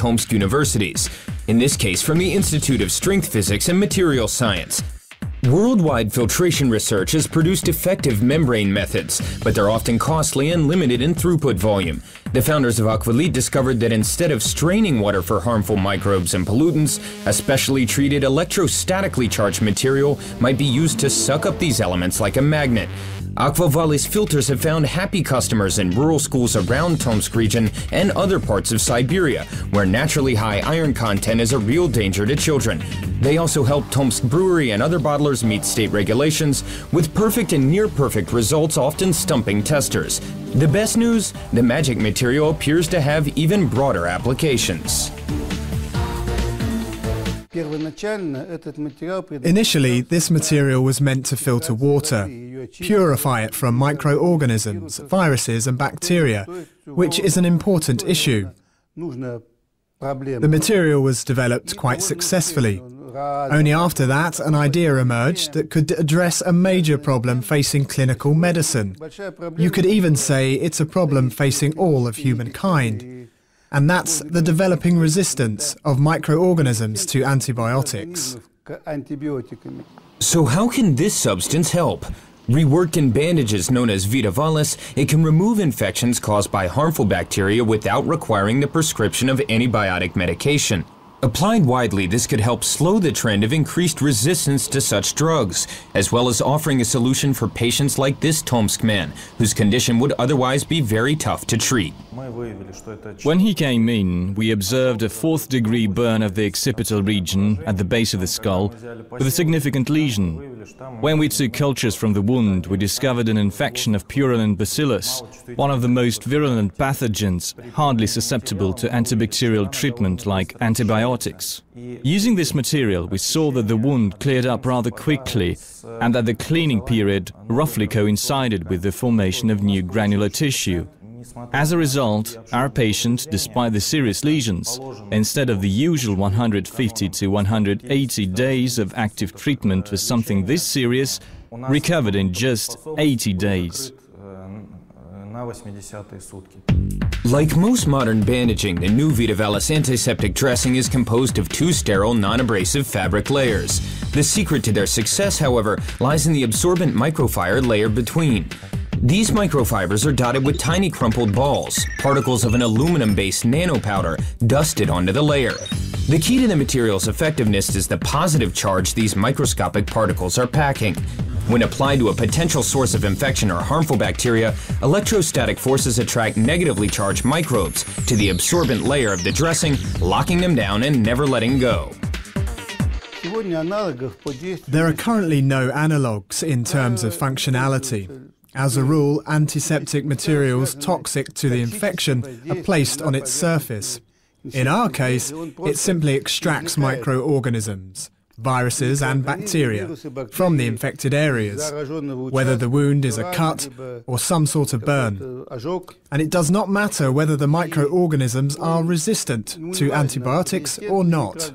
Tomsk universities, in this case from the Institute of Strength Physics and Material Science. Worldwide filtration research has produced effective membrane methods, but they're often costly and limited in throughput volume. The founders of Aqualit discovered that instead of straining water for harmful microbes and pollutants, a specially treated electrostatically charged material might be used to suck up these elements like a magnet. VitaVallis filters have found happy customers in rural schools around Tomsk region and other parts of Siberia, where naturally high iron content is a real danger to children. They also help Tomsk Brewery and other bottlers meet state regulations, with perfect and near-perfect results often stumping testers. The best news? The magic material appears to have even broader applications. Initially, this material was meant to filter water, purify it from microorganisms, viruses and bacteria, which is an important issue. The material was developed quite successfully. Only after that, an idea emerged that could address a major problem facing clinical medicine. You could even say it's a problem facing all of humankind. And that's the developing resistance of microorganisms to antibiotics. So how can this substance help? Reworked in bandages known as VitaVallis, it can remove infections caused by harmful bacteria without requiring the prescription of antibiotic medication. Applied widely, this could help slow the trend of increased resistance to such drugs, as well as offering a solution for patients like this Tomsk man, whose condition would otherwise be very tough to treat. When he came in, we observed a 4th-degree burn of the occipital region at the base of the skull, with a significant lesion. When we took cultures from the wound, we discovered an infection of purulent bacillus, one of the most virulent pathogens, hardly susceptible to antibacterial treatment like antibiotics. Using this material, we saw that the wound cleared up rather quickly and that the cleaning period roughly coincided with the formation of new granular tissue. As a result, our patient, despite the serious lesions, instead of the usual 150 to 180 days of active treatment for something this serious, recovered in just 80 days. Like most modern bandaging, the new VitaVallis antiseptic dressing is composed of 2 sterile, non-abrasive fabric layers. The secret to their success, however, lies in the absorbent microfiber layer between. These microfibers are dotted with tiny crumpled balls, particles of an aluminum-based nanopowder dusted onto the layer. The key to the material's effectiveness is the positive charge these microscopic particles are packing. When applied to a potential source of infection or harmful bacteria, electrostatic forces attract negatively charged microbes to the absorbent layer of the dressing, locking them down and never letting go. There are currently no analogues in terms of functionality. As a rule, antiseptic materials toxic to the infection are placed on its surface. In our case, it simply extracts microorganisms, viruses and bacteria from the infected areas, whether the wound is a cut or some sort of burn. And it does not matter whether the microorganisms are resistant to antibiotics or not.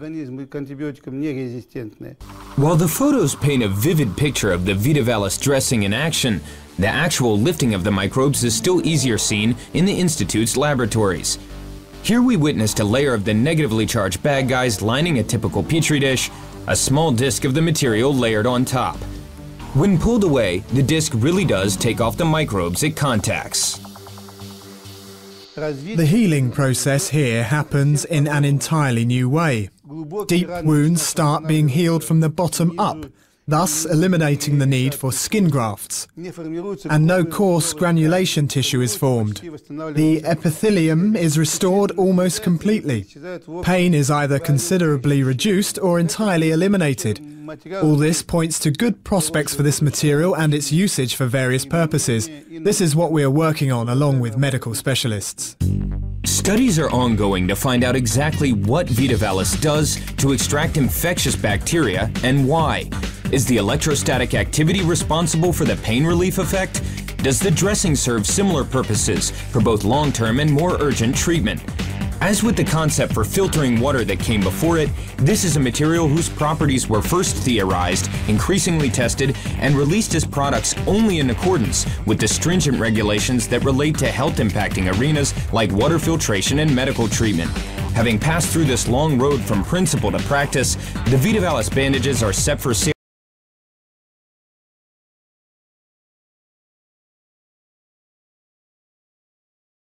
While the photos paint a vivid picture of the VitaVallis dressing in action, the actual lifting of the microbes is still easier seen in the Institute's laboratories. Here we witnessed a layer of the negatively charged bad guys lining a typical petri dish, a small disc of the material layered on top. When pulled away, the disc really does take off the microbes it contacts. The healing process here happens in an entirely new way. Deep wounds start being healed from the bottom up, thus eliminating the need for skin grafts. And no coarse granulation tissue is formed. The epithelium is restored almost completely. Pain is either considerably reduced or entirely eliminated. All this points to good prospects for this material and its usage for various purposes. This is what we are working on along with medical specialists. Studies are ongoing to find out exactly what VitaVallis does to extract infectious bacteria and why. Is the electrostatic activity responsible for the pain relief effect? Does the dressing serve similar purposes for both long-term and more urgent treatment? As with the concept for filtering water that came before it, this is a material whose properties were first theorized, increasingly tested, and released as products only in accordance with the stringent regulations that relate to health-impacting arenas like water filtration and medical treatment. Having passed through this long road from principle to practice, the VitaVallis bandages are set for sale.